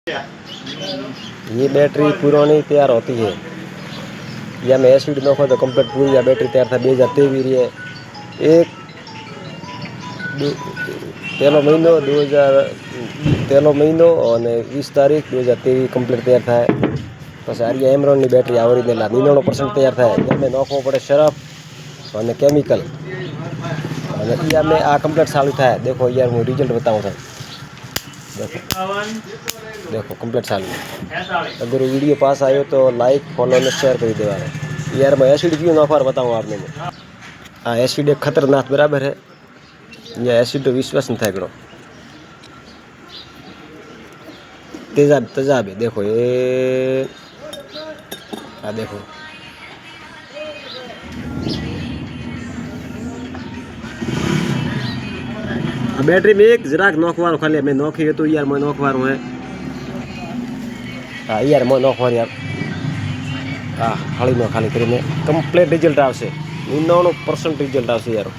ये बैटरी पुरानी तैयार होती है, या में एसिड नखो तो कम्प्लीट पूरी बैटरी तैयार था 2023 रही है। एक पहलो महीनो 20 तारीख 2023 कम्प्लीट तैयार था। बस आ रही एमरॉन की बैटरी आवरी 99% तैयार था। में नाखो पड़े शरफ और केमिकल में आ कम्प्लीट चालू था। देखो यार हूँ रिजल्ट बताऊँ सर, देखो कम्प्लीट चालू। अगर वीडियो पास आयो तो लाइक फॉलो ने शेयर कर देवा यार। मैं एसिड क्यों नाखवार बताऊँ आपने। हाँ एसिड एक खतरनाक बराबर है, या एसिड तो विश्वास नहीं था। तेजाब तेजाब है, देखो ये देखो बैटरी में एक जराक नोखवार खाली मैं नोखी तो यार मैं नोखवार है। हाँ यार मैं नोखवार यार। हाँ खाली में खाली करीने कम्प्लीट रिजल्ट आवशे 99% रिजल्ट आवशे यार।